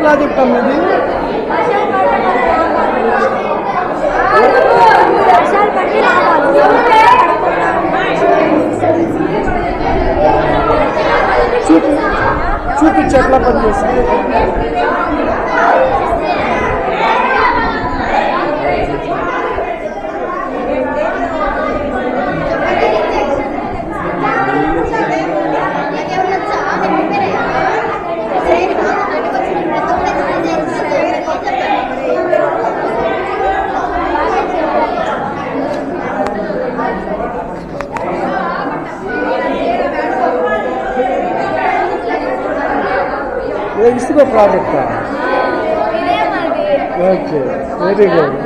Project అన్నది చూపించి ఎట్లా పనిచేస్తుంది. ఇసుక ప్రాజెక్ట్. Okay, very good.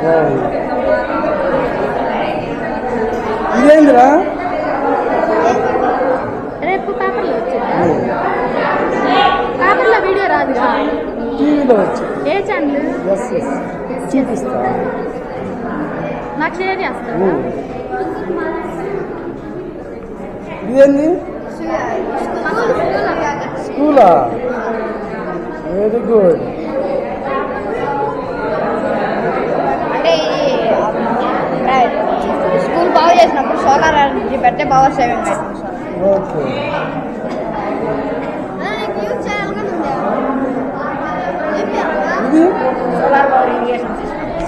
ఇదేంద్రా టీవీలో వచ్చింది. చూపిస్తా, ఇదేంది స్కూలా? Very good. స్కూల్ బాగా చేసినప్పుడు సోలార్ ఎనర్జీ పెడితే బాగా సేవింగ్ అవుతుంది సార్. ఓకే, ఇది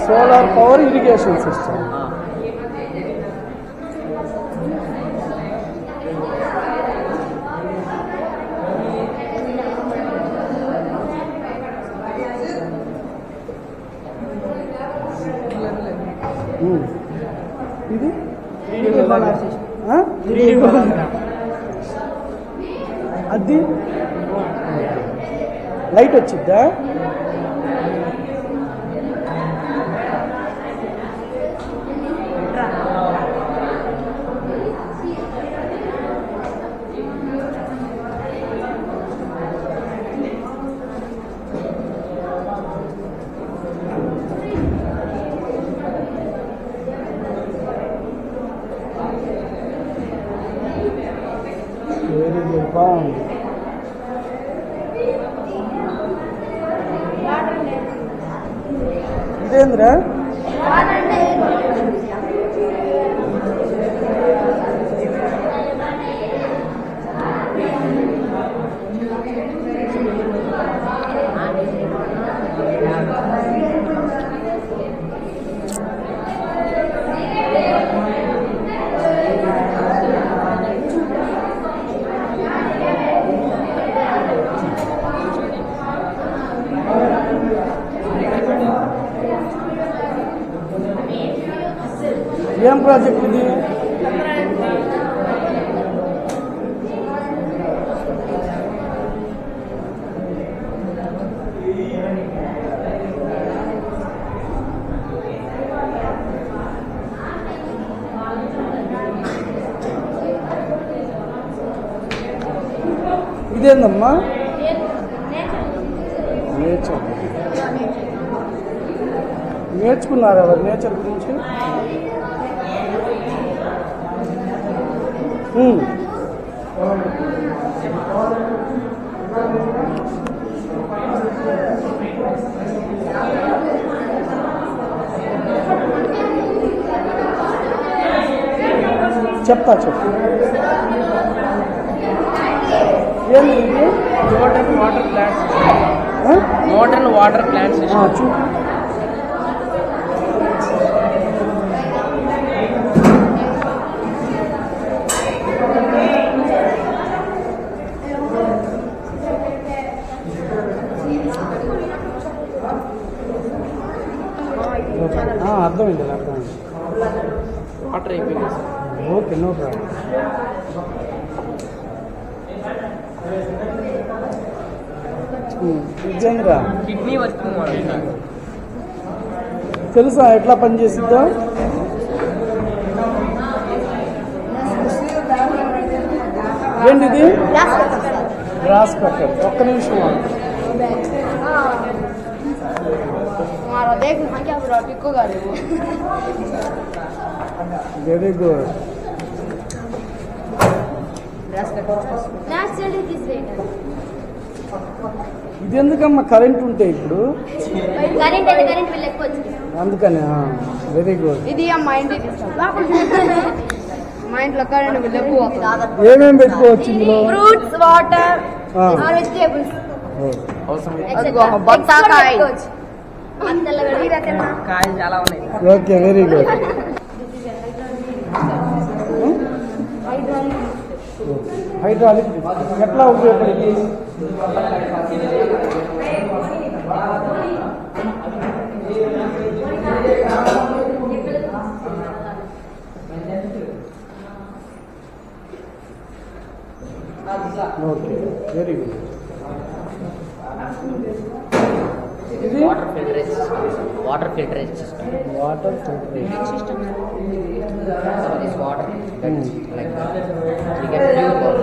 సోలార్ పవర్ ఇరిగేషన్ సిస్టమ్. ఇది అది లైట్ వచ్చిద్దా? వెరీ గుడ్, బాగుంది. ఇదేంద్రా? ఏం ప్రాజెక్ట్ ఇది? ఇదేందమ్మా? నేచర్. నేర్చుకున్నారా నేచర్ గురించి? చెప్తా చెప్పు. ఏంటి? Modern water plants. చూపు. అర్థమైంది, అర్థమైంది. వాటర్ అయిపోయింది సార్. Okay, no problem. ఇదేంద్రా కిడ్నీ వర్కింగ్ మోడల్ సార్. తెలుసా ఎట్లా పనిచేసిద్దో? ఏంటిది? Grass cutter. ఒక్క నిమిషం వెరీ గుడ్. ఇది ఎందుకమ్మా కరెంట్ ఉంటే ఇప్పుడు అందుకని వెరీ గుడ్. ఇది మా ఇంటికి మా ఇంట్లో కరెంట్ బిల్ ఎక్కువ ఏమేమి పెట్టుకోవచ్చు ఇందులో? ఫ్రూట్స్, వాటర్, వెజిటేబుల్స్, కాయలు చాలా ఉన్నాయి. Okay very good. హైడ్రాలిక్ ఎట్లా ఉపయోగపడింది? Okay very good. ఇది water filterage system. Water filtration system. This water that's like we get pure water,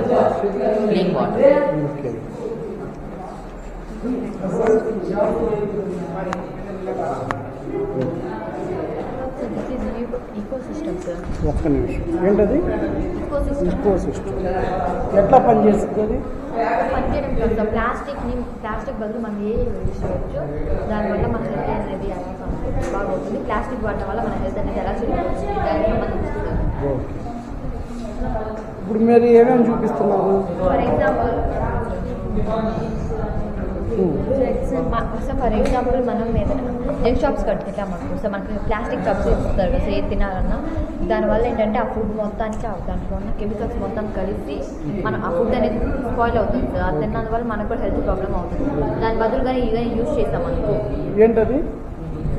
clean water. Okay. ఒక్క నిమిషం. ఏంటది? Ecosystem. ఎట్లా పనిచేస్తుంది అది? ప్లాస్టిక్ బదులు మనం ఏ యూజ్ చేయొచ్చు, దానివల్ల మన హెల్త్ అనేది ఎలా బాగుంటుంది, ప్లాస్టిక్ వాడటం వల్ల మన హెల్త్ అనేది ఎలా చూడవచ్చు దానికి సంబంధించింది. ఓకే. ఇప్పుడు మీరు ఏమేమి చూపిస్తున్నారు? ఫర్ ఎగ్జాంపుల్ మనం ఏదైనా జంక్ షాప్స్ కట్టుకుంటాం అనుకో, సో మనకి ప్లాస్టిక్ కప్స్ ఇస్తారు కదా, ఏది తినాలన్నా దానివల్ల ఏంటంటే ఆ ఫుడ్ మొత్తానికి దాంట్లో ఉన్న కెమికల్స్ మొత్తం కలిసి మనం ఆ ఫుడ్ అనేది స్పాయిల్ అవుతుంది కదా, అది తిన్నందువల్ల మనకు కూడా హెల్త్ ప్రాబ్లం అవుతుంది. దాని బదులుగా ఇవన్నీ యూజ్ చేస్తాం అనుకో, ఏంటది?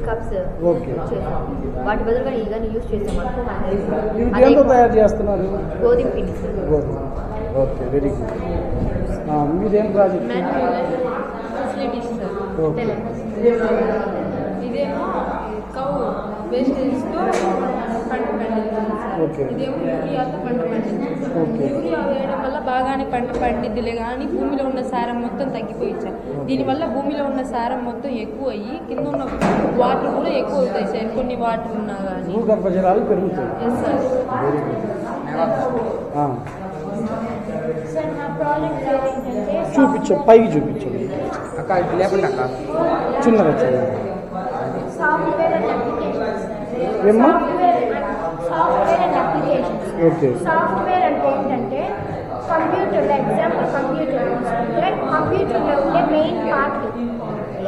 Cups okay. చేస్తాం, వాటి బదులుగా ఇవన్నీ యూజ్ చేస్తాం అనుకో మన హెల్త్. దేంతో తయారు చేస్తున్నారు? గోధుమ పిండి. Okay very good. మీదేం ప్రాజెక్ట్? Facilities sir. ఓకే. ఇదేమో కౌ వేస్టేజ్తో పంట పండిస్తుంది సార్. ఓకే. ఇదేమో యూరియాతో పంట పండిస్తుంది. ఓకే. యూరియా వేయడం వల్ల బాగానే పంట పండిద్దిలే కానీ భూమిలో ఉన్న సారం మొత్తం తగ్గిపోయింది సార్. దీనివల్ల భూమిలో ఉన్న సారం మొత్తం ఎక్కువ అయ్యి కింద ఉన్న వాటర్ కూడా ఎక్కువ అవుతాయి సార్. కొన్ని వాటర్ ఉన్నా కానీ భూగర్భ జలాలు పెరుగుతాయి. Yes sir. Very good. చూపించు, పైకి చూపించండి. అక్క ఇది లేకుండా అక్క చిన్నగా చూడండి. Software and applications. ఏమ్మా? Software and applications. Okay. Software అంటే ఏంటంటే కంప్యూటర్లో, ఎగ్జాంపుల్ కంప్యూటర్ తీసుకుంటే కంప్యూటర్లో ఉండే మెయిన్ పార్ట్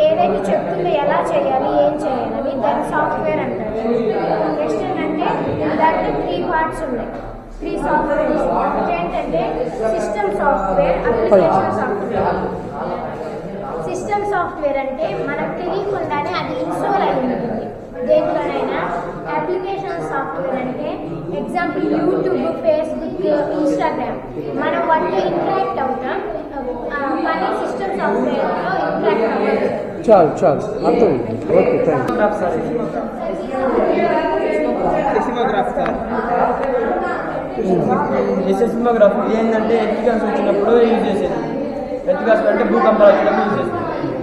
ఏదైతే చెప్తుందో ఎలా చేయాలి, ఏం చేయాలని, దాన్ని సాఫ్ట్వేర్ అంటారు. నెక్స్ట్ ఏంటంటే దాంట్లో 3 పార్ట్స్ ఉన్నాయి, 3 సాఫ్ట్వేర్స్. ఒకటి ఏంటంటే system software, application software. System software అంటే మనకు తెలియకుండానే అది ఇన్స్టాల్ అయి ఉంటుంది దేంట్లోనైనా. అప్లికేషన్ సాఫ్ట్వేర్ అంటే ఎగ్జాంపుల్ యూట్యూబ్, ఫేస్బుక్, ఇన్స్టాగ్రామ్ మనం వాటితో ఇంటరాక్ట్ అవుతాం, కానీ సిస్టమ్ సాఫ్ట్వేర్లో ఇంటరాక్ట్ అవ్వదు. చాలు చాలు అర్థమైంది. Okay thank you. సెస్మోగ్రాఫ్ ఏంటంటే ఎర్త్క్వేక్స్ వచ్చినప్పుడు యూజ్ చేసేది. ఎర్త్క్వేక్స్ అంటే భూకంపాలు వచ్చినప్పుడు యూజ్ చేసేది.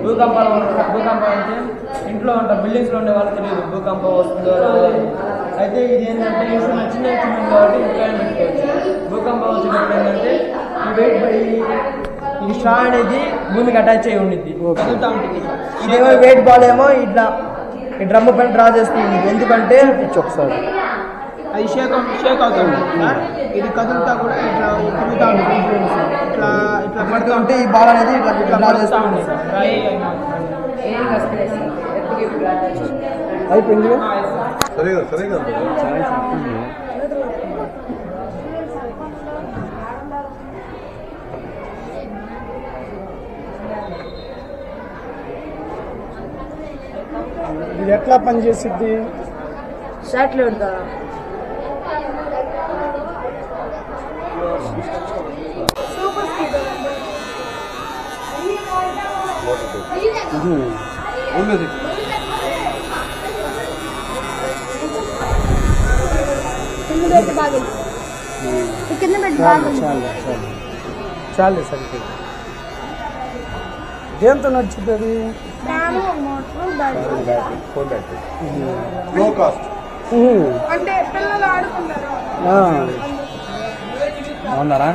భూకంపం అంటే ఇంట్లో ఉంటారు, బిల్డింగ్స్లో ఉండే వాళ్ళు తెలియదు భూకంపం వస్తుందో రాదో. అయితే ఇది ఏంటంటే ఇన్స్ట్రుమెంట్, చిన్న ఇన్స్ట్రుమెంట్ కాబట్టి ఇంట్లో పెట్టుకోవచ్చు. భూకంపం వచ్చినప్పుడు ఏంటంటే ఈ స్ట్రా అనేది భూమికి అటాచ్ అయి ఉండిద్ది, కదులుతూ ఉంటుంది. ఇదేమో వెయిట్ బాల్ ఏమో ఇట్లా ఈ డ్రమ్ పైన డ్రా చేస్తుంది. ఎందుకంటే ఒకసారి అది షేక్ అవుతుంది సార్. ఇది కదులుతా కూడా ఇట్లా తిరుగుతూ ఉంటుంది, ఇట్లా ఇట్లా పడుతూ ఉంటే ఈ బాల్ అనేది ఇట్లా ఇట్లా డ్రా చేస్తూ ఉంది. అయిపోయింది. సరిగా ఇది ఎట్లా పనిచేసిద్ది? శాటిలైట్ ద్వారా సూపర్ స్పీడ్ ఉన్నది చాలు చాలు చాలు చాలు సరిపోయింది. దేంతో నడుచుతుంది అది? లో కాస్ట్ అంటే పిల్లలు ఆడుకుంటారు. బాగున్నారా?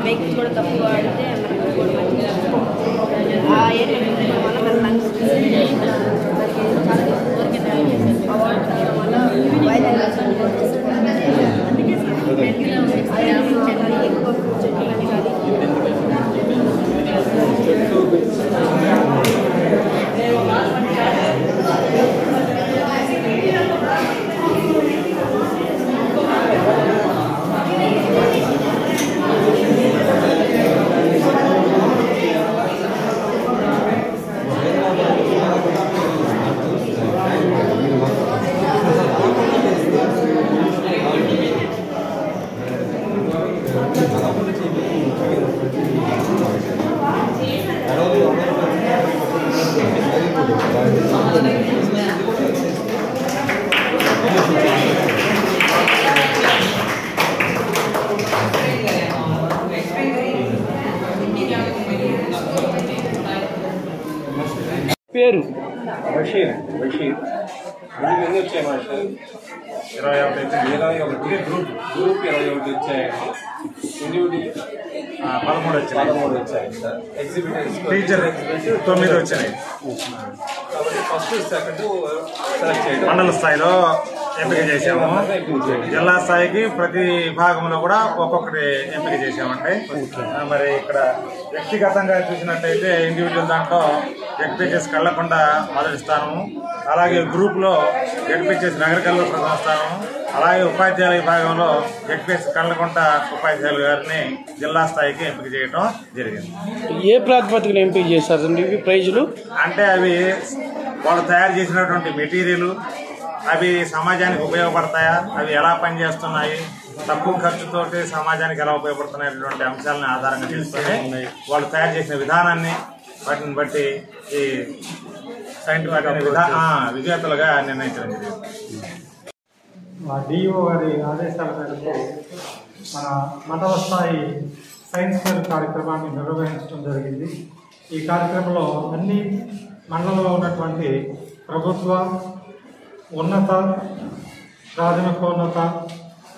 వెహికల్స్ కూడా తక్కువ వాడితే మనకు కూడా మంచిగా ఆ ఏరియా వల్ల మన లంగ్స్ చాలా ఊరికే తయారు చేశారు అవార్డు రావడం వల్ల వైద్య అందుకే ఎక్కువ చెట్లని కానీ పేరు బషీర్ ఎన్ని వచ్చాయి మాస్టర్ 21 గ్రూప్ 21 వచ్చాయి ఇండివిజువల్ 13 వచ్చాయి సార్ ఎగ్జిబిటర్స్ టీచర్ 9 వచ్చాయి కాబట్టి ఫస్ట్ సెకండ్ సెలెక్ట్ చేయడం మండల స్థాయిలో ఎంపిక చేసాము. జిల్లా స్థాయికి ప్రతి విభాగంలో కూడా ఒక్కొక్కటి ఎంపిక చేసామండి. మరి ఇక్కడ వ్యక్తిగతంగా చూసినట్టయితే ఇండివిజువల్ దాంట్లో జడ్పీహెచ్ఎస్ కళ్ళకుండా మొదటి స్థానము, అలాగే గ్రూప్లో జడ్పీహెచ్ఎస్ నగరకల్లో ప్రథమ స్థానము, అలాగే ఉపాధ్యాయుల విభాగంలో జడ్పీహెచ్ కళ్ళకుంట ఉపాధ్యాయులు గారిని జిల్లా స్థాయికి ఎంపిక చేయడం జరిగింది. ఏ ప్రాతిపదికన ఎంపిక చేశారండి ఇవి ప్రైజులు? అంటే అవి వాళ్ళు తయారు చేసినటువంటి మెటీరియల్, అవి సమాజానికి ఉపయోగపడతాయా, అవి ఎలా పనిచేస్తున్నాయి, తక్కువ ఖర్చుతోటి సమాజానికి ఎలా ఉపయోగపడుతున్నాయి అటువంటి అంశాలను ఆధారంగా తెలుసుకొని వాళ్ళు తయారు చేసిన విధానాన్ని వాటిని బట్టి ఈ సైంటిఫిక్ విజేతలుగా నిర్ణయించడం జరిగింది. డిఓ గారి ఆదేశాల మేరకు మన మండల స్థాయి సైన్స్ ఫేర్ కార్యక్రమాన్ని నిర్వహించడం జరిగింది. ఈ కార్యక్రమంలో అన్ని మండలంలో ఉన్నటువంటి ప్రభుత్వ ఉన్నత ప్రాథమికోన్నత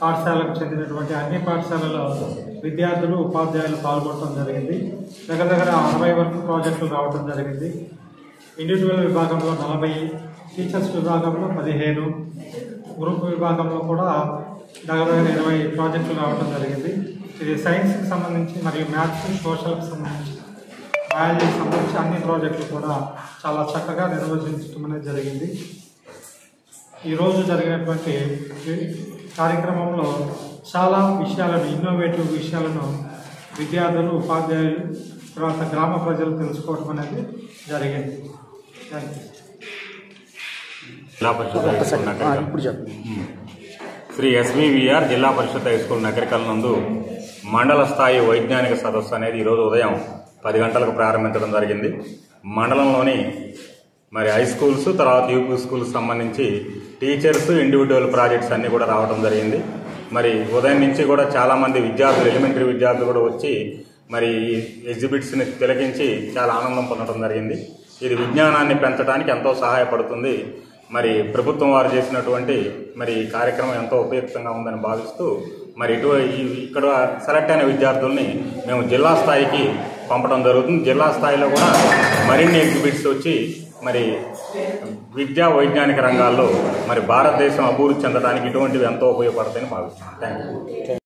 పాఠశాలకు చెందినటువంటి అన్ని పాఠశాలలో విద్యార్థులు ఉపాధ్యాయులు పాల్గొనడం జరిగింది. దగ్గర 60 వరకు ప్రాజెక్టులు రావడం జరిగింది. ఇండివిజువల్ విభాగంలో 40, టీచర్స్ విభాగంలో 15, గ్రూప్ విభాగంలో కూడా దగ్గర 20 ప్రాజెక్టులు రావడం జరిగింది. ఇది సైన్స్కి సంబంధించి మరియు మ్యాథ్స్, సోషల్కి సంబంధించి, బయాలజీకి సంబంధించి అన్ని ప్రాజెక్టులు కూడా చాలా చక్కగా నిర్వహించడం అనేది జరిగింది. ఈరోజు జరిగినటువంటి కార్యక్రమంలో చాలా విషయాలను, ఇన్నోవేటివ్ విషయాలను విద్యార్థులు, ఉపాధ్యాయులు, తర్వాత గ్రామ ప్రజలు తెలుసుకోవడం అనేది జరిగింది. Thank you. జిల్లా పరిషత్ హై స్కూల్ నకరికల్ శ్రీ ఎస్వివిఆర్ జిల్లా పరిషత్ హై స్కూల్ నకరికల్ నందు మండల స్థాయి వైజ్ఞానిక సదస్సు అనేది ఈరోజు ఉదయం 10 గంటలకు ప్రారంభించడం జరిగింది. మండలంలోని మరి హై స్కూల్స్, తర్వాత యూపీ స్కూల్స్ సంబంధించి టీచర్స్, ఇండివిజువల్ ప్రాజెక్ట్స్ అన్నీ కూడా రావడం జరిగింది. మరి ఉదయం నుంచి కూడా చాలామంది విద్యార్థులు, ఎలిమెంటరీ విద్యార్థులు కూడా వచ్చి మరి ఎగ్జిబిట్స్ని తిలకించి చాలా ఆనందం పొందడం జరిగింది. ఇది విజ్ఞానాన్ని పెంచడానికి ఎంతో సహాయపడుతుంది. మరి ప్రభుత్వం వారు చేసినటువంటి మరి కార్యక్రమం ఎంతో ఉపయుక్తంగా ఉందని భావిస్తూ మరి ఇక్కడ సెలెక్ట్ అయిన విద్యార్థుల్ని మేము జిల్లా స్థాయికి పంపడం జరుగుతుంది. జిల్లా స్థాయిలో కూడా మరిన్ని ఎగ్జిబిట్స్ వచ్చి మరి విద్యా వైజ్ఞానిక రంగాల్లో మరి భారతదేశం అభివృద్ధి చెందడానికి ఇటువంటివి ఎంతో ఉపయోగపడతాయని భావిస్తున్నాను. Thank you.